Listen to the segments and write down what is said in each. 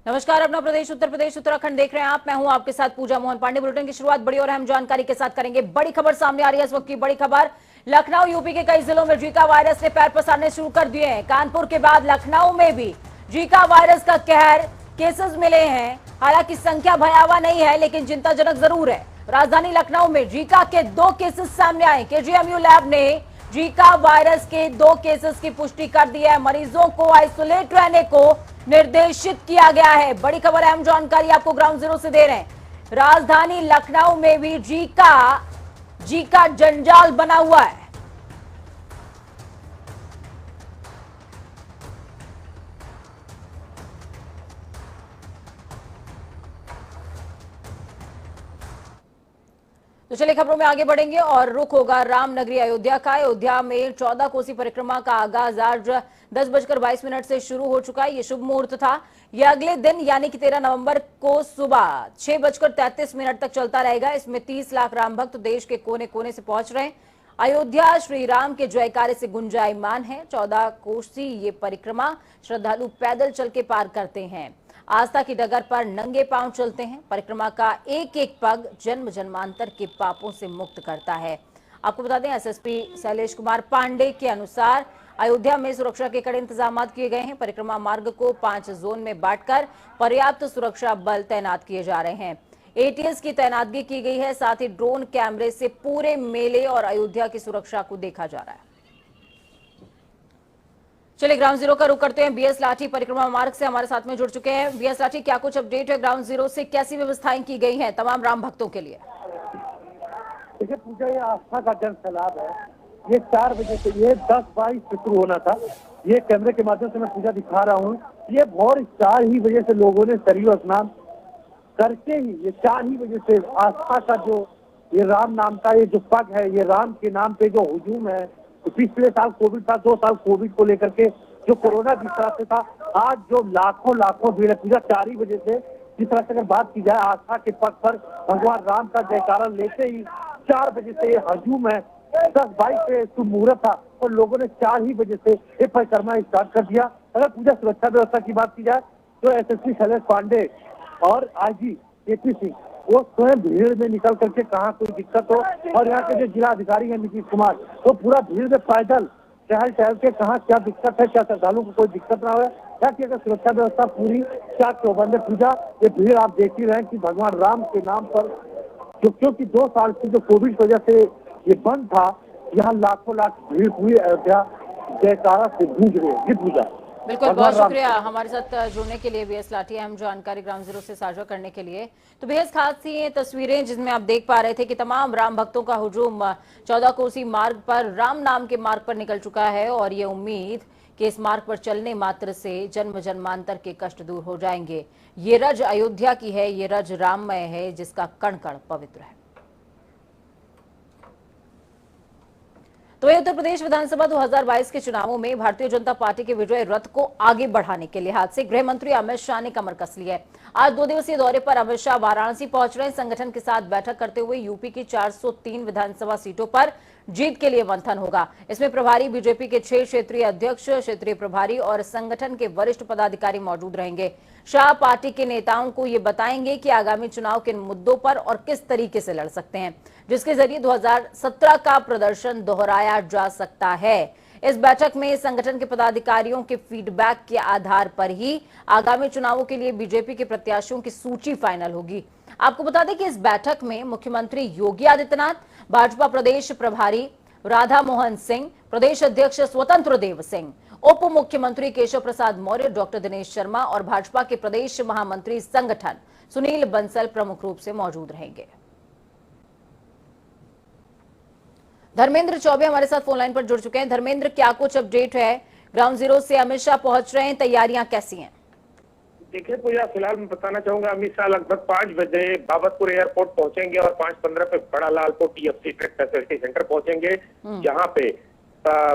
नमस्कार, अपना प्रदेश उत्तर प्रदेश उत्तराखंड देख रहे हैं आप। मैं हूं आपके साथ पूजा मोहन पांडे। बुलेटिन की शुरुआत बड़ी और अहम जानकारी के साथ करेंगे। बड़ी खबर सामने आ रही है इस वक्त की बड़ी खबर। लखनऊ यूपी के कई जिलों में जीका वायरस ने पैर पसारने शुरू कर दिए हैं। कानपुर के बाद लखनऊ में भी जीका वायरस का कहर केसेस मिले हैं। हालांकि संख्या भयावह नहीं है, लेकिन चिंताजनक जरूर है। राजधानी लखनऊ में जीका के 2 केसेस सामने आए। केजीएमयू लैब ने जीका वायरस के 2 केसेस की पुष्टि कर दी है। मरीजों को आइसोलेट रहने को निर्देशित किया गया है। बड़ी खबर, अहम जानकारी आपको ग्राउंड जीरो से दे रहे हैं। राजधानी लखनऊ में भी जीका जंजाल बना हुआ है। तो चलिए खबरों में आगे बढ़ेंगे और रुख होगा रामनगरी अयोध्या का। अयोध्या में 14 कोसी परिक्रमा का आगाज आज 10:22 से शुरू हो चुका है। ये शुभ मुहूर्त था। यह अगले दिन यानी कि 13 नवंबर को सुबह 6:33 तक चलता रहेगा। इसमें 30 लाख राम भक्त देश के कोने कोने से पहुंच रहे हैं। अयोध्या श्री राम के जयकारे से गुंजायमान है। 14 कोसी ये परिक्रमा श्रद्धालु पैदल चल के पार करते हैं। आस्था की डगर पर नंगे पांव चलते हैं। परिक्रमा का एक एक पग जन्म जन्मांतर के पापों से मुक्त करता है। आपको बता दें, एसएसपी शैलेश कुमार पांडे के अनुसार अयोध्या में सुरक्षा के कड़े इंतजाम किए गए हैं। परिक्रमा मार्ग को 5 जोन में बांटकर पर्याप्त सुरक्षा बल तैनात किए जा रहे हैं। एटीएस की तैनातगी की गई है। साथ ही ड्रोन कैमरे से पूरे मेले और अयोध्या की सुरक्षा को देखा जा रहा है। चलिए ग्राउंड जीरो का रुख करते हैं। बीएस लाठी परिक्रमा मार्ग से हमारे साथ में जुड़ चुके हैं। बीएस लाठी, क्या कुछ अपडेट है ग्राउंड जीरो से? कैसी व्यवस्थाएं की गई हैं तमाम राम भक्तों के लिए? देखिए पूजा, ये आस्था का जन सैलाब है। ये 4 बजे से ये 10:22 से शुरू होना था। ये कैमरे के माध्यम से मैं पूजा दिखा रहा हूँ। ये भोर 4 ही बजे से लोगों ने सरयू स्नान करके ही ये 4 ही बजे से आस्था का जो ये राम नाम का ये जो पग है, ये राम के नाम पे जो हुजूम है। तो पिछले साल कोविड था, 2 साल कोविड को लेकर के जो कोरोना जिस तरह से था, आज जो लाखों भीड़ है पूजा 4 ही बजे से। जिस तरह से अगर बात की जाए आस्था के पग पर भगवान राम का जयकारा लेते ही 4 बजे से ये हजूम है। 10:22 से शुभ मुहूर्त था और लोगों ने 4 ही बजे से ये परिक्रमा स्टार्ट कर दिया। अगर पूजा सुरक्षा व्यवस्था की बात की जाए तो एसएसपी शैलेश पांडे और आईजी केपी सिंह वो स्वयं भीड़ में निकल करके कहाँ कोई दिक्कत हो, और यहाँ के जो जिला अधिकारी है नीतीश कुमार, वो पूरा भीड़ में पैदल टहल के कहाँ क्या दिक्कत है, क्या श्रद्धालुओं को कोई दिक्कत ना हो, क्या की अगर सुरक्षा व्यवस्था पूरी क्या चौबंद पूजा। ये भीड़ आप देख ही रहे कि भगवान राम के नाम पर क्योंकि 2 साल से जो कोविड की वजह से ये बंद था, यहाँ लाखों भीड़ पूरी अयोध्या जयकारा से गूंज रही है। ये पूजा बिल्कुल, बहुत शुक्रिया हमारे साथ जुड़ने के लिए बीएस लाठी, अहम जानकारी ग्राउंड जीरो से साझा करने के लिए। तो बेहद खास थी ये तस्वीरें जिसमें आप देख पा रहे थे कि तमाम राम भक्तों का हुजूम 14 कोसी मार्ग पर राम नाम के मार्ग पर निकल चुका है और ये उम्मीद कि इस मार्ग पर चलने मात्र से जन्म जन्मांतर के कष्ट दूर हो जाएंगे। ये रज अयोध्या की है, ये रज राममय है, जिसका कण कण पवित्र है। तो उत्तर प्रदेश विधानसभा 2022 के चुनावों में भारतीय जनता पार्टी के विजय रथ को आगे बढ़ाने के लिहाज से गृह मंत्री अमित शाह ने कमर कस ली है। आज 2 दिवसीय दौरे पर अमित शाह वाराणसी पहुंच रहे हैं। संगठन के साथ बैठक करते हुए यूपी की 403 विधानसभा सीटों पर जीत के लिए मंथन होगा। इसमें प्रभारी बीजेपी के 6 क्षेत्रीय अध्यक्ष, क्षेत्रीय प्रभारी और संगठन के वरिष्ठ पदाधिकारी मौजूद रहेंगे। शाह पार्टी के नेताओं को ये बताएंगे कि आगामी चुनाव किन मुद्दों पर और किस तरीके से लड़ सकते हैं, जिसके जरिए 2017 का प्रदर्शन दोहराया जा सकता है। इस बैठक में संगठन के पदाधिकारियों के फीडबैक के आधार पर ही आगामी चुनावों के लिए बीजेपी के प्रत्याशियों की सूची फाइनल होगी। आपको बता दें कि इस बैठक में मुख्यमंत्री योगी आदित्यनाथ, भाजपा प्रदेश प्रभारी राधा मोहन सिंह, प्रदेश अध्यक्ष स्वतंत्र देव सिंह, उप मुख्यमंत्री केशव प्रसाद मौर्य, डॉक्टर दिनेश शर्मा और भाजपा के प्रदेश महामंत्री संगठन सुनील बंसल प्रमुख रूप से मौजूद रहेंगे। धर्मेंद्र चौबे हमारे साथ फोन लाइन पर जुड़ चुके हैं। धर्मेंद्र, क्या कुछ अपडेट है? ग्राउंड जीरो से अमित शाह पहुंच रहे हैं, तैयारियां कैसी हैं? देखिए पूजा, फिलहाल मैं बताना चाहूंगा अमित शाह लगभग 5 बजे बाबतपुर एयरपोर्ट पहुंचेंगे और 5:15 पे बड़ा Lalpur TFC truck facility centre पहुंचेंगे, जहां पे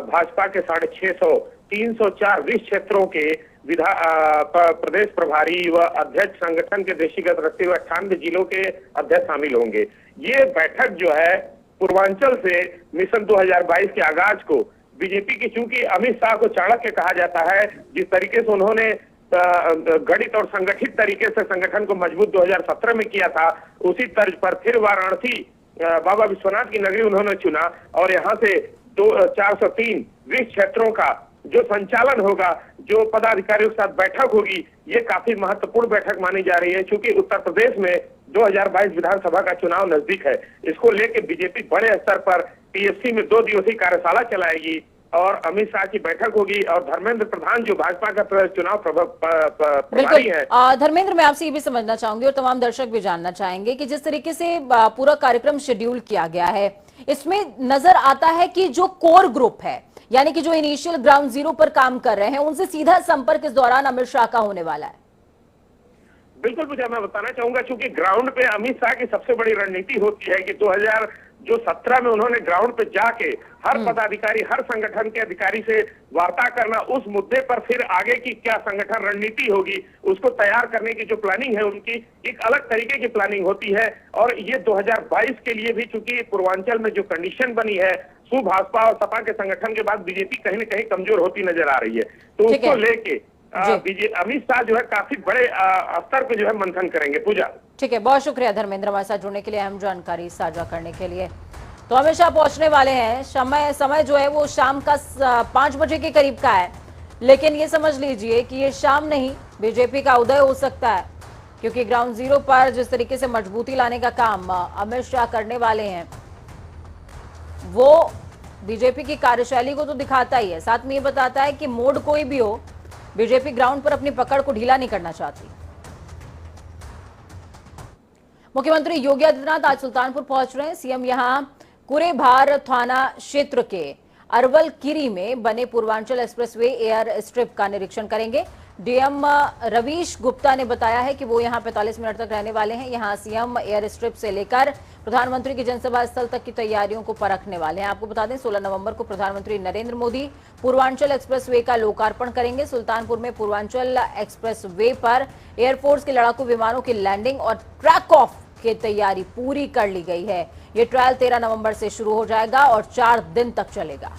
भाजपा के 650 304 20 क्षेत्रों के प्रदेश प्रभारी व अध्यक्ष संगठन के दृष्टिगत रखते हुए 98 जिलों के अध्यक्ष शामिल होंगे। ये बैठक जो है पूर्वांचल से मिशन 2022 के आगाज को बीजेपी की, चूंकि अमित शाह को चाणक्य कहा जाता है, जिस तरीके से उन्होंने गठित और संगठित तरीके से संगठन को मजबूत 2017 में किया था, उसी तर्ज पर फिर वाराणसी बाबा विश्वनाथ की नगरी उन्होंने चुना और यहाँ से 403 20 क्षेत्रों का जो संचालन होगा, जो पदाधिकारियों के साथ बैठक होगी, ये काफी महत्वपूर्ण बैठक मानी जा रही है। क्योंकि उत्तर प्रदेश में 2022 विधानसभा का चुनाव नजदीक है। इसको लेकर बीजेपी बड़े स्तर पर टीएफसी में 2 दिवसीय कार्यशाला चलाएगी और अमित शाह की बैठक होगी और धर्मेंद्र प्रधान जो भाजपा का चुनाव प्रभारी है। धर्मेंद्र, मैं आपसे ये भी समझना चाहूंगी और तमाम दर्शक भी जानना चाहेंगे कि जिस तरीके से पूरा कार्यक्रम शेड्यूल किया गया है, इसमें नजर आता है कि जो कोर ग्रुप है, यानी कि जो इनिशियल ग्राउंड जीरो पर काम कर रहे हैं, उनसे सीधा संपर्क इस दौरान अमित शाह का होने वाला है। बिल्कुल पूजा, मैं बताना चाहूंगा क्योंकि ग्राउंड पे अमित शाह की सबसे बड़ी रणनीति होती है कि 2017 में उन्होंने ग्राउंड पे जाके हर पदाधिकारी, हर संगठन के अधिकारी से वार्ता करना, उस मुद्दे पर फिर आगे की क्या संगठन रणनीति होगी उसको तैयार करने की जो प्लानिंग है उनकी एक अलग तरीके की प्लानिंग होती है। और ये 2022 के लिए भी चूंकि पूर्वांचल में जो कंडीशन बनी है, भाजपा और सपा के संगठन के बाद बीजेपी कहीं न कहीं कमजोर होती नजर आ रही है, तो उसको लेके अमित शाह जो है काफी बड़े स्तर पे जो है मंथन करेंगे। पूजा, ठीक है, बहुत शुक्रिया धर्मेंद्र हमारे साथ जुड़ने के लिए, अहम जानकारी साझा करने के लिए। तो अमित शाह पहुंचने वाले हैं, समय जो है वो शाम का 5 बजे के करीब का है, लेकिन ये समझ लीजिए कि ये शाम नहीं, बीजेपी का उदय हो सकता है, क्योंकि ग्राउंड जीरो पर जिस तरीके से मजबूती लाने का काम अमित शाह करने वाले हैं वो बीजेपी की कार्यशैली को तो दिखाता ही है, साथ में ये बताता है कि मोड कोई भी हो, बीजेपी ग्राउंड पर अपनी पकड़ को ढीला नहीं करना चाहती। मुख्यमंत्री योगी आदित्यनाथ आज सुल्तानपुर पहुंच रहे हैं। सीएम यहां कुरेभार थाना क्षेत्र के अरवल किरी में बने पूर्वांचल एक्सप्रेसवे एयर स्ट्रिप का निरीक्षण करेंगे। डीएम रवीश गुप्ता ने बताया है कि वो यहां 45 मिनट तक रहने वाले हैं। यहां सीएम एयर स्ट्रिप से लेकर प्रधानमंत्री की जनसभा स्थल तक की तैयारियों को परखने वाले हैं। आपको बता दें 16 नवंबर को प्रधानमंत्री नरेंद्र मोदी पूर्वांचल एक्सप्रेसवे का लोकार्पण करेंगे। सुल्तानपुर में पूर्वांचल एक्सप्रेसवे पर एयरफोर्स के लड़ाकू विमानों की लैंडिंग और ट्रैक ऑफ की तैयारी पूरी कर ली गई है। ये ट्रायल 13 नवंबर से शुरू हो जाएगा और 4 दिन तक चलेगा।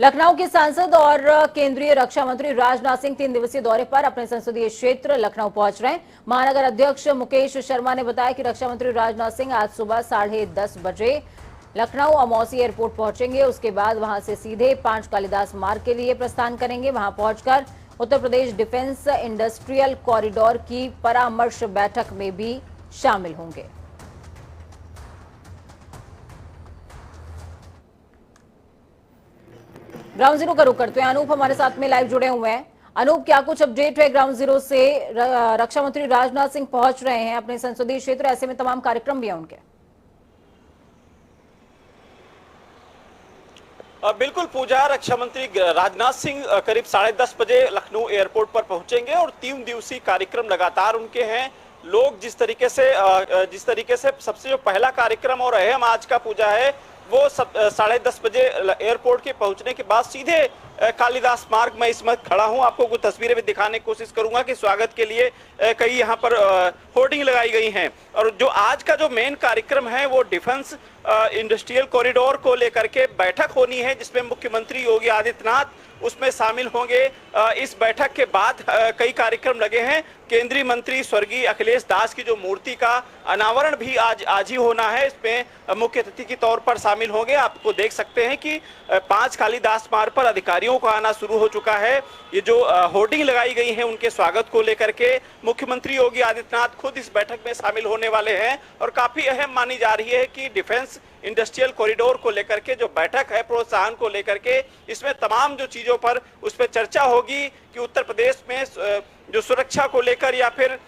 लखनऊ के सांसद और केंद्रीय रक्षा मंत्री राजनाथ सिंह 3 दिवसीय दौरे पर अपने संसदीय क्षेत्र लखनऊ पहुंच रहे हैं। महानगर अध्यक्ष मुकेश शर्मा ने बताया कि रक्षा मंत्री राजनाथ सिंह आज सुबह 10:30 बजे लखनऊ अमौसी एयरपोर्ट पहुंचेंगे। उसके बाद वहां से सीधे 5 कालिदास मार्ग के लिए प्रस्थान करेंगे। वहां पहुंचकर Uttar Pradesh defence industrial corridor की परामर्श बैठक में भी शामिल होंगे। ग्राउंड जीरो का रुख करते हैं, अनूप हमारे साथ में लाइव जुड़े हुए हैं। अनूप, क्या कुछ अपडेट है ग्राउंड जीरो से? रक्षा मंत्री राजनाथ सिंह पहुंच रहे हैं अपने संसदीय क्षेत्र, ऐसे में तमाम कार्यक्रम भी हैं उनके। बिल्कुल पूजा, रक्षा मंत्री राजनाथ सिंह करीब 10:30 बजे लखनऊ एयरपोर्ट पर पहुंचेंगे और 3 दिवसीय कार्यक्रम लगातार उनके हैं। लोग जिस तरीके से सबसे जो पहला कार्यक्रम और अहम आज का पूजा है वो 10:30 बजे एयरपोर्ट के पहुंचने के बाद सीधे कालिदास मार्ग में इस वक्त खड़ा हूं। आपको कुछ तस्वीरें भी दिखाने की कोशिश करूंगा कि स्वागत के लिए कई यहां पर होर्डिंग लगाई गई हैं। और जो आज का जो मेन कार्यक्रम है वो डिफेंस इंडस्ट्रियल कॉरिडोर को लेकर के बैठक होनी है, जिसमें मुख्यमंत्री योगी आदित्यनाथ उसमें शामिल होंगे। इस बैठक के बाद कई कार्यक्रम लगे हैं। केंद्रीय मंत्री स्वर्गीय अखिलेश दास की जो मूर्ति का अनावरण भी आज ही होना है, इसमें मुख्य अतिथि के तौर पर शामिल होंगे। आपको देख सकते हैं कि 5 कालिदास मार्ग पर अधिकारियों का आना शुरू हो चुका है। ये जो होर्डिंग लगाई गई है उनके स्वागत को लेकर के मुख्यमंत्री योगी आदित्यनाथ खुद इस बैठक में शामिल होने वाले हैं। और काफी अहम मानी जा रही है कि डिफेंस इंडस्ट्रियल कॉरिडोर को लेकर के जो बैठक है, प्रोत्साहन को लेकर के, इसमें तमाम जो चीजों पर उस पर चर्चा होगी कि उत्तर प्रदेश में जो सुरक्षा को लेकर या फिर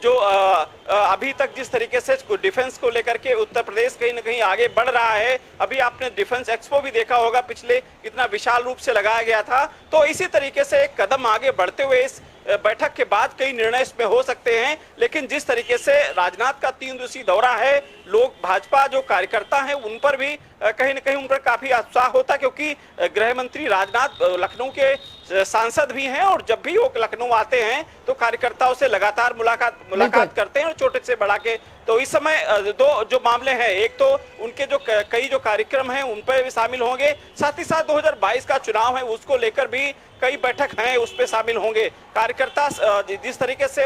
जो अभी तक जिस तरीके से डिफेंस को लेकर के उत्तर प्रदेश कहीं ना कहीं आगे बढ़ रहा है। अभी आपने डिफेंस एक्सपो भी देखा होगा, पिछले कितना विशाल रूप से लगाया गया था। तो इसी तरीके से एक कदम आगे बढ़ते हुए इस बैठक के बाद कई निर्णय इसमें हो सकते हैं। लेकिन जिस तरीके से राजनाथ का 3 दिवसीय दौरा है, लोग भाजपा जो कार्यकर्ता हैं उन पर भी कहीं न कहीं उन पर काफी उत्साह होता, क्योंकि गृह मंत्री राजनाथ लखनऊ के सांसद भी हैं और जब भी वो लखनऊ आते हैं तो कार्यकर्ताओं से लगातार मुलाकात करते हैं और छोटे से बड़ा के। तो इस समय दो जो मामले हैं, एक तो उनके जो कई जो कार्यक्रम हैं उन पर भी शामिल होंगे, साथ ही साथ 2022 का चुनाव है उसको लेकर भी कई बैठक हैं उस पर शामिल होंगे। कार्यकर्ता जिस तरीके से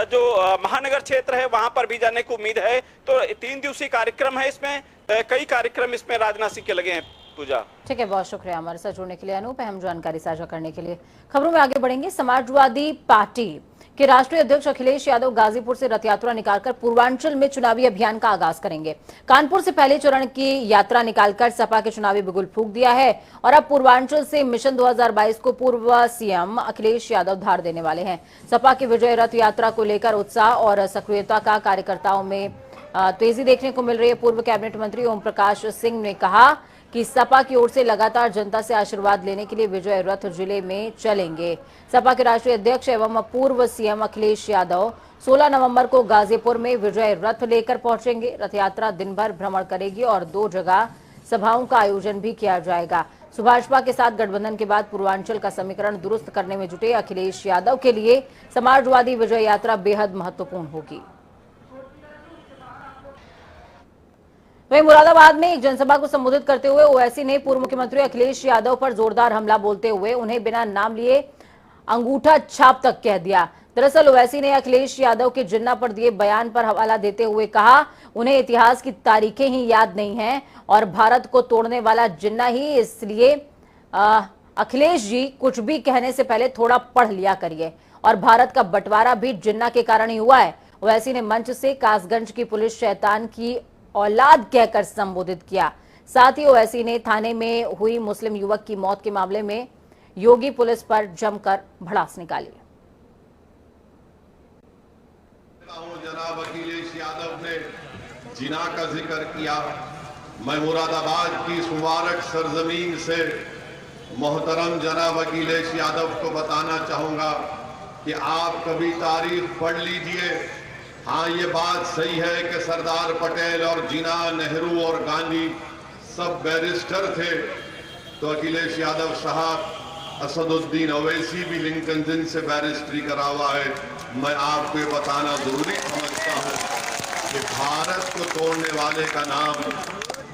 जो महानगर क्षेत्र है वहां पर भी जाने की उम्मीद है। तो 3 दिवसीय कार्यक्रम है, इसमें कई कार्यक्रम इसमें राजनाथ सिंह के लगे हैं। पूजा, ठीक है, बहुत शुक्रिया हमारे साथ जुड़ने के लिए अनूप, अहम जानकारी साझा करने के लिए। खबरों में आगे बढ़ेंगे। समाजवादी पार्टी के राष्ट्रीय अध्यक्ष अखिलेश यादव गाजीपुर से रथ यात्रा निकालकर पूर्वांचल में चुनावी अभियान का आगाज करेंगे। कानपुर से पहले चरण की यात्रा निकालकर सपा के चुनावी बिगुल फूंक दिया है और अब पूर्वांचल से मिशन 2022 को पूर्व सीएम अखिलेश यादव धार देने वाले हैं। सपा की विजय रथ यात्रा को लेकर उत्साह और सक्रियता का कार्यकर्ताओं में तेजी देखने को मिल रही है। पूर्व कैबिनेट मंत्री ओम प्रकाश सिंह ने कहा कि सपा की ओर से लगातार जनता से आशीर्वाद लेने के लिए विजय रथ जिले में चलेंगे। सपा के राष्ट्रीय अध्यक्ष एवं पूर्व सीएम अखिलेश यादव 16 नवंबर को गाजीपुर में विजय रथ लेकर पहुंचेंगे। रथ यात्रा दिन भर भ्रमण करेगी और 2 जगह सभाओं का आयोजन भी किया जाएगा। भाजपा के साथ गठबंधन के बाद पूर्वांचल का समीकरण दुरुस्त करने में जुटे अखिलेश यादव के लिए समाजवादी विजय यात्रा बेहद महत्वपूर्ण होगी। वहीं मुरादाबाद में एक जनसभा को संबोधित करते हुए ओवैसी ने पूर्व मुख्यमंत्री अखिलेश यादव पर जोरदार हमला बोलते हुए उन्हें बिना नाम लिए अंगूठा छाप तक कह दिया। दरअसल ओवैसी ने अखिलेश यादव के जिन्ना पर दिए बयान पर हवाला देते हुए कहा, उन्हें इतिहास की तारीखें ही याद नहीं हैं और भारत को तोड़ने वाला जिन्ना ही, इसलिए अखिलेश जी कुछ भी कहने से पहले थोड़ा पढ़ लिया करिए और भारत का बंटवारा भी जिन्ना के कारण ही हुआ है। ओवैसी ने मंच से कासगंज की पुलिस शैतान की औलाद कहकर संबोधित किया। साथ ही ओवैसी ने थाने में हुई मुस्लिम युवक की मौत के मामले में योगी पुलिस पर जमकर भड़ास निकाली। जनाब अखिलेश यादव ने जिना का जिक्र किया। मैं मुरादाबाद की मुबारक सरजमीन से मोहतरम जनाब अखिलेश यादव को बताना चाहूंगा कि आप कभी तारीख पढ़ लीजिए। हाँ, ये बात सही है कि सरदार पटेल और जिना, नेहरू और गांधी सब बैरिस्टर थे, तो अखिलेश यादव साहब, असदुद्दीन ओवैसी भी लिंकन दिन से बैरिस्ट्री करा हुआ है। मैं आपको ये बताना जरूरी समझता हूँ कि भारत को तोड़ने वाले का नाम,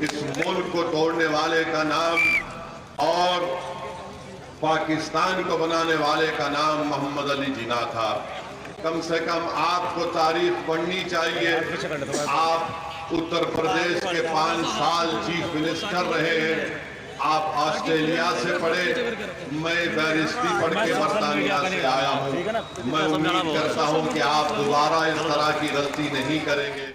इस मुल्क को तोड़ने वाले का नाम और पाकिस्तान को बनाने वाले का नाम मोहम्मद अली जिना था। कम से कम आपको तारीख पढ़नी चाहिए। आप उत्तर प्रदेश के 5 साल चीफ मिनिस्टर रहे हैं, आप ऑस्ट्रेलिया से पढ़े, मैं बैरिस्ट्री पढ़ के बरतानिया से आया हूं। मैं उम्मीद करता हूं कि आप दोबारा इस तरह की गलती नहीं करेंगे।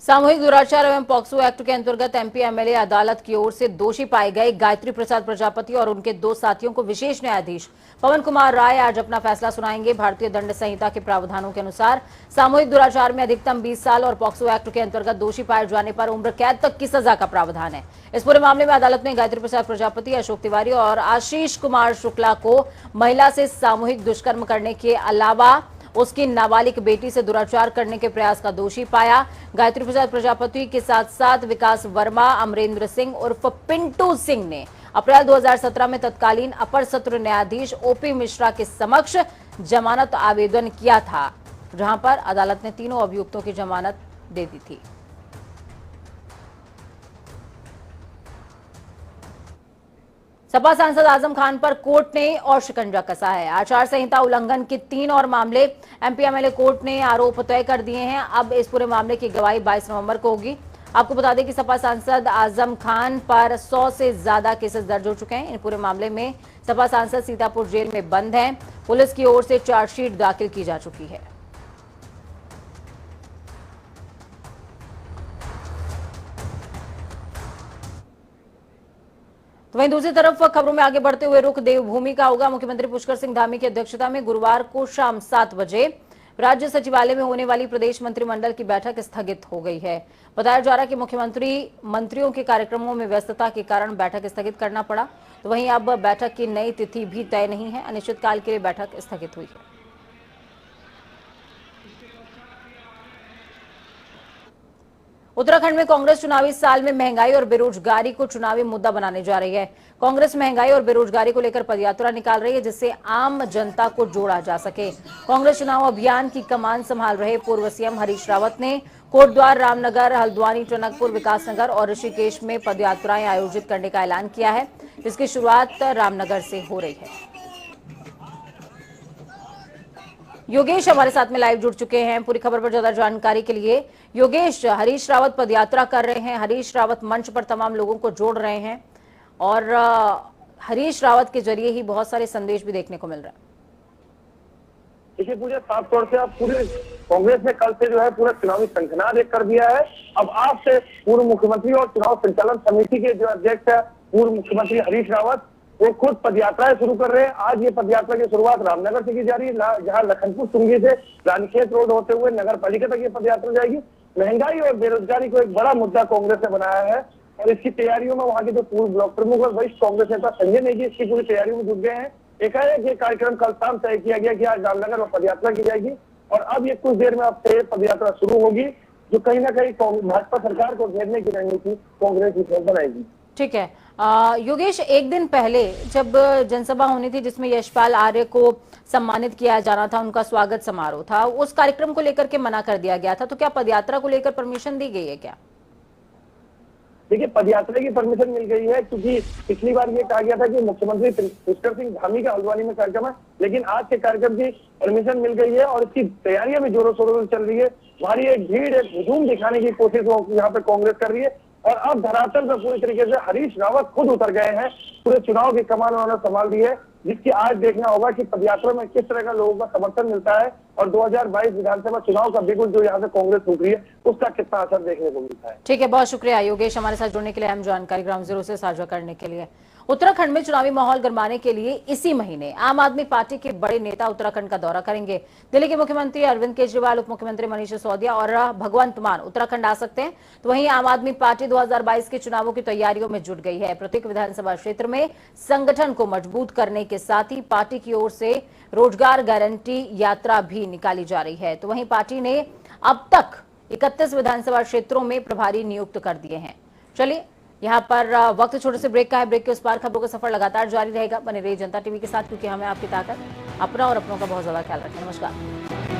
सामूहिक दुराचार एवं पॉक्सो एक्ट के अंतर्गत एमपी एमएलए अदालत की ओर से दोषी पाए गए गायत्री प्रसाद प्रजापति और उनके 2 साथियों को विशेष न्यायाधीश पवन कुमार राय आज अपना फैसला सुनाएंगे। भारतीय दंड संहिता के प्रावधानों के अनुसार सामूहिक दुराचार में अधिकतम 20 साल और पॉक्सो एक्ट के अंतर्गत दोषी पाए जाने पर उम्र कैद तक की सजा का प्रावधान है। इस पूरे मामले में अदालत ने गायत्री प्रसाद प्रजापति, अशोक तिवारी और आशीष कुमार शुक्ला को महिला से सामूहिक दुष्कर्म करने के अलावा उसकी नाबालिग बेटी से दुराचार करने के प्रयास का दोषी पाया। गायत्री प्रसाद प्रजापति के साथ साथ विकास वर्मा, अमरेंद्र सिंह उर्फ पिंटू सिंह ने अप्रैल 2017 में तत्कालीन अपर सत्र न्यायाधीश ओपी मिश्रा के समक्ष जमानत आवेदन किया था, जहां पर अदालत ने तीनों अभियुक्तों की जमानत दे दी थी। सपा सांसद आजम खान पर कोर्ट ने और शिकंजा कसा है। आचार संहिता उल्लंघन के 3 और मामले एमपी एमएलए कोर्ट ने आरोप तय कर दिए हैं। अब इस पूरे मामले की गवाही 22 नवंबर को होगी। आपको बता दें कि सपा सांसद आजम खान पर 100 से ज्यादा केसेस दर्ज हो चुके हैं। इन पूरे मामले में सपा सांसद सीतापुर जेल में बंद हैं। पुलिस की ओर से चार्जशीट दाखिल की जा चुकी है। तो वहीं दूसरी तरफ खबरों में आगे बढ़ते हुए रुख देवभूमि का होगा। मुख्यमंत्री पुष्कर सिंह धामी की अध्यक्षता में गुरुवार को शाम 7 बजे राज्य सचिवालय में होने वाली प्रदेश मंत्रिमंडल की बैठक स्थगित हो गई है। बताया जा रहा है कि मंत्रियों के कार्यक्रमों में व्यस्तता के कारण बैठक स्थगित करना पड़ा। तो वहीं अब बैठक की नई तिथि भी तय नहीं है। अनिश्चितकाल के लिए बैठक स्थगित हुई है। उत्तराखंड में कांग्रेस चुनावी साल में महंगाई और बेरोजगारी को चुनावी मुद्दा बनाने जा रही है। कांग्रेस महंगाई और बेरोजगारी को लेकर पदयात्रा निकाल रही है, जिससे आम जनता को जोड़ा जा सके। कांग्रेस चुनाव अभियान की कमान संभाल रहे पूर्व सीएम हरीश रावत ने कोटद्वार, रामनगर, हल्द्वानी, टनकपुर, विकासनगर और ऋषिकेश में पदयात्राएं आयोजित करने का ऐलान किया है, जिसकी शुरुआत रामनगर से हो रही है। योगेश हमारे साथ में लाइव जुड़ चुके हैं पूरी खबर पर ज्यादा जानकारी के लिए। योगेश, हरीश रावत पदयात्रा कर रहे हैं, हरीश रावत मंच पर तमाम लोगों को जोड़ रहे हैं और हरीश रावत के जरिए ही बहुत सारे संदेश भी देखने को मिल रहे हैं। देखिए पूजा, साफ तौर से अब पूरे कांग्रेस ने कल से जो है पूरा चुनावी शंखनाद एक कर दिया है। अब आज से पूर्व मुख्यमंत्री और चुनाव संचालन समिति के जो अध्यक्ष है पूर्व मुख्यमंत्री हरीश रावत, वो खुद पदयात्राएं शुरू कर रहे हैं। आज ये पदयात्रा की शुरुआत रामनगर से की जा रही है, जहां लखनपुर सुंगी से रानीखेत रोड होते हुए नगर पालिका तक ये पदयात्रा जाएगी। महंगाई और बेरोजगारी को एक बड़ा मुद्दा कांग्रेस ने बनाया है और इसकी तैयारियों में वहां के जो पूर्व ब्लॉक प्रमुख और वरिष्ठ कांग्रेस नेता संजय नेगी इसकी पूरी तैयारियों में जुट गए हैं। एकाएक ये कार्यक्रम कल शाम तय किया गया कि आज रामनगर में पदयात्रा की जाएगी और अब ये कुछ देर में अब से पदयात्रा शुरू होगी, जो कहीं ना कहीं भाजपा सरकार को घेरने की रणनीति कांग्रेस की बनाएगी। ठीक है योगेश, एक दिन पहले जब जनसभा होनी थी जिसमें यशपाल आर्य को सम्मानित किया जाना था, उनका स्वागत समारोह था, उस कार्यक्रम को लेकर के मना कर दिया गया था, तो क्या पदयात्रा को लेकर परमिशन दी गई है क्या? देखिए पदयात्रा की परमिशन मिल गई है, क्योंकि पिछली बार ये कहा गया था कि मुख्यमंत्री पुष्कर सिंह धामी का हल्द्वानी में कार्यक्रम है, लेकिन आज के कार्यक्रम की परमिशन मिल गई है और इसकी तैयारियां भी जोरों शोरों से चल रही है। भारी एक भीड़, एक हुजूम दिखाने की कोशिश यहाँ पे कांग्रेस कर रही है और अब धरातल पर पूरी तरीके से हरीश रावत खुद उतर गए हैं। पूरे चुनाव की कमान उन्होंने संभाल ली है, जिसकी आज देखना होगा कि पदयात्रा में किस तरह का लोगों का समर्थन मिलता है और 2022 विधानसभा चुनाव का बिगुल जो यहाँ से कांग्रेस फूक रही है उसका कितना असर देखने को मिलता है। ठीक है, बहुत शुक्रिया योगेश हमारे साथ जुड़ने के लिए, अहम जानकारी ग्राउंड जीरो से साझा करने के लिए। उत्तराखंड में चुनावी माहौल गरमाने के लिए इसी महीने आम आदमी पार्टी के बड़े नेता उत्तराखंड का दौरा करेंगे। दिल्ली के मुख्यमंत्री अरविंद केजरीवाल, उप मुख्यमंत्री मनीष सिसोदिया और भगवंत मान उत्तराखंड आ सकते हैं। तो वहीं आम आदमी पार्टी 2022 के चुनावों की तैयारियों में जुट गई है। प्रत्येक विधानसभा क्षेत्र में संगठन को मजबूत करने के साथ ही पार्टी की ओर से रोजगार गारंटी यात्रा भी निकाली जा रही है। तो वहीं पार्टी ने अब तक 31 विधानसभा क्षेत्रों में प्रभारी नियुक्त कर दिए हैं। चलिए यहाँ पर वक्त छोटे से ब्रेक का है, ब्रेक के उस पार खबरों का सफर लगातार जारी रहेगा। बने रहिए जनता टीवी के साथ, क्योंकि हमें आपकी ताकत, अपना और अपनों का बहुत ज्यादा ख्याल रखें। नमस्कार।